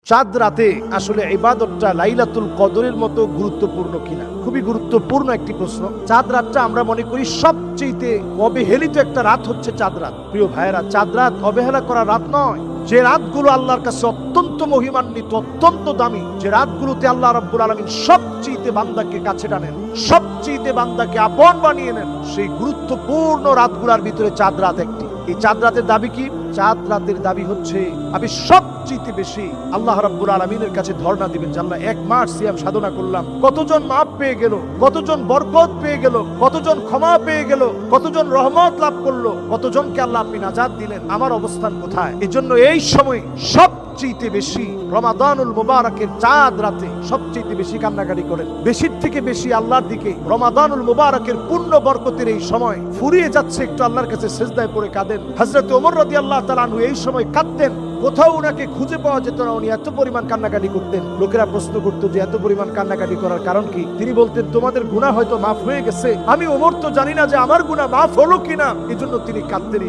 চাঁদ রাতে আসলে ইবাদতটা লাইলাতুল কদরের মতো গুরুত্বপূর্ণ কিনা? খুবই গুরুত্বপূর্ণ একটি প্রশ্ন। চাঁদ রাতটা আমরা মনে করি সবচেয়ে অবহেলিত একটা রাত হচ্ছে চাঁদ রাত। প্রিয় ভাইয়েরা, চাঁদ রাত অবহেলা করা রাত নয়। যে রাতগুলো আল্লাহর কাছে অত্যন্ত মহিমান্বিত, অত্যন্ত দামি, যে রাতগুলোতে আল্লাহ রাব্বুল আলামিন সবচেয়ে বান্দাকে কাছে টানেন, সবচেয়ে বান্দাকে আপন বানিয়ে নেন, সেই গুরুত্বপূর্ণ রাতগুলোর ভিতরে চাঁদ রাত একটি। এই চাঁদ রাতের দাবি কি? চাঁদ রাতের দাবি হচ্ছে আমি সবচেয়ে বেশি আল্লাহ রাব্বুল আলামিনের কাছে ধর্ণা দিবেন যে আল্লাহ 1 মাস সিয়াম সাধনা করলাম, কতজন মাফ পেয়ে গেল, কতজন বরকত পেয়ে গেল, কতজন ক্ষমা পেয়ে গেল, কতজন রহমত লাভ করলো, কতজনকে আল্লাহ আপনি নাজাত দিলেন, আমার অবস্থান কোথায়? এজন্য এই সময় সবচেয়ে বেশি রমাদানুল মুবারকের চাঁদ রাতে সবচেয়ে বেশি কান্নাকাটি করেন, বেশির থেকে বেশি আল্লাহর দিকে রমাদানুল মুবারকের পূর্ণ বরকতের এই সময় ফুরিয়ে যাচ্ছে, একটু আল্লাহর কাছে সিজদায় পড়ে কাঁদেন। হযরত ওমর রাদিয়াল্লাহু তাআলা আনহু এই সময় কাঁদতেন, কোথাও উনাকে খুঁজে পাওয়া যেত না, উনি এত পরিমাণ কান্নাকাটি করতেন। লোকেরা প্রশ্ন করতো যে এত পরিমাণ কান্নাকাটি করার কারণ কি? তিনি বলতেন, তোমাদের গুনাহ হয়তো মাফ হয়ে গেছে, আমি ওমর তো জানি না যে আমার গুনাহ মাফ হলো কিনা। এজন্য তিনি কাঁদতেন।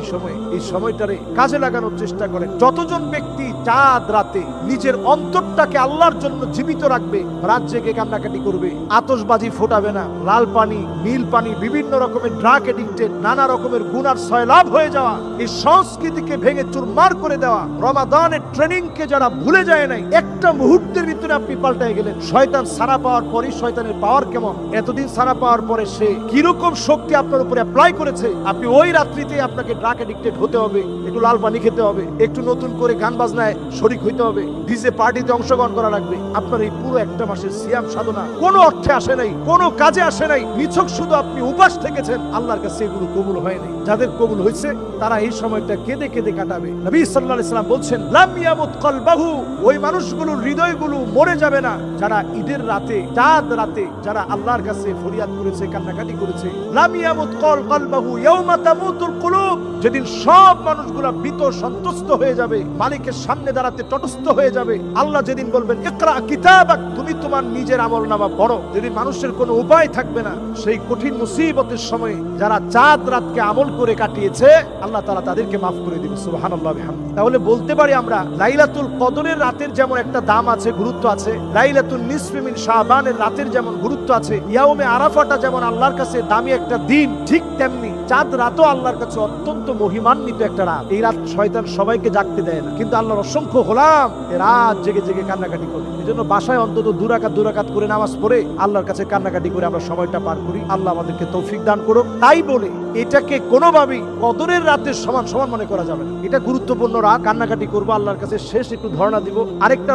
এই সময়টারে কাজে লাগানোর চেষ্টা করেন। যতজন ব্যক্তি চাঁদ রাতে নিজের অন্তরটাকে আল্লাহর জন্য জীবিত রাখবে, রাত জেগে কান্নাকাটি করবে, আতশবাজি ফোটাবে না, লাল পানি, নীল পানি, বিভিন্ন রকমের ড্রাগ এডিক্টেড, নানা রকমের গুনার সয়লাভ হয়ে যাওয়া, এই সংস্কৃতিকে ভেঙে চুরমার করে দেওয়া, রমাদানের ট্রেনিং কে যারা ভুলে যায় নাই, একটা মুহূর্তের ভিতরে আপনি পাল্টায় গেলেন। শয়তান সারা পাওয়ার পরই শয়তানের পাওয়ার কেমন, এতদিন সারা পাওয়ার পরে সে কিরকম শক্তি আপনার উপরে অ্যাপ্লাই করেছে, আপনি ওই রাত্রিতে আপনাকে ড্রাগ এডিক্টেড হতে হবে, একটু লাল পানি খেতে হবে, একটু নতুন করে গান বাজনায় শরীক হইতে হবে, ডিজে পার্টিতে অংশগ্রহণ করা লাগবে। আপনার এই পুরো একটা মাসের সিয়াম সাধনা কোনো অর্থে আসে নাই, কোনো কাজে আসে নাই, নিছক শুধু আপনি উপাস থেকেছেন। আল্লাহর কাছে এগুলো কবুল হয় নাই। যাদের কবুল হয়েছে তারা এই সময়টা কেঁদে কেঁদে কাটাবে। নবী সাল্লাল্লাহু আলাইহি সাল্লাম বলছেন, লাম ইয়ামুত কলবাহু, ওই মানুষগুলোর হৃদয়গুলো মরে যাবে না যারা ঈদের রাতে, চাঁদ রাতে যারা আল্লাহর কাছে ফরিয়াদ করেছে, কান্নাকাটি করেছে। লাম ইয়ামুত কলবাহু ইয়াউমা তামুতুল কুলুব, যেদিন সব মানুষগুলো ভীত সন্তুষ্ট হয়ে যাবে, মালিকের সামনে দাঁড়াতে তটস্থ হয়ে যাবে। আল্লাহ যেদিন বলবেন ইকরা কিতাবাক, তুমি তোমার নিজের আমলনামা পড়ো, যেদিন মানুষের কোনো উপায় থাকবে না, সেই কঠিন মুসিবতের সময় যারা চাঁদ রাতকে আমল করে কাটিয়েছে, আল্লাহ তাআলা তাদেরকে মাফ করে দিবে। সুবহানাল্লাহ বিহামদিহি। তাহলে বলতে পারি আমরা, লাইলাতুল কদরের রাতের যেমন একটা দাম আছে, গুরুত্ব আছে, লাইলাতুল নিসফি মিন শাবানের রাতের যেমন গুরুত্ব আছে, ইয়াউমে আরাফাটা যেমন আল্লাহর কাছে দামি একটা দিন, ঠিক তেমনি চাঁদ রাতও আল্লাহর কাছে অত্যন্ত মহিমান্বিত একটা রাত। এই রাত শয়তান সবাইকে জাগতে দেয় না, কিন্তু আল্লাহর অসংখ্য গোলাম এই রাত জেগে জেগে কান্নাকাটি করে। এই জন্য বাসায় অন্তত দুরাকাত করে নামাজ পড়ে আল্লাহর কাছে কান্নাকাটি করে আমরা সময়টা পার করি। আল্লাহ আমাদেরকে তৌফিক দান করুক। তাই বলে এটাকে কোনোভাবেই কদরের রাতের সমান মনে করা যাবে না। এটা গুরুত্বপূর্ণ রাত, কান্নাকাটি করবো আল্লাহর কাছে, শেষ একটু ধর্ণা দিব। আরেকটা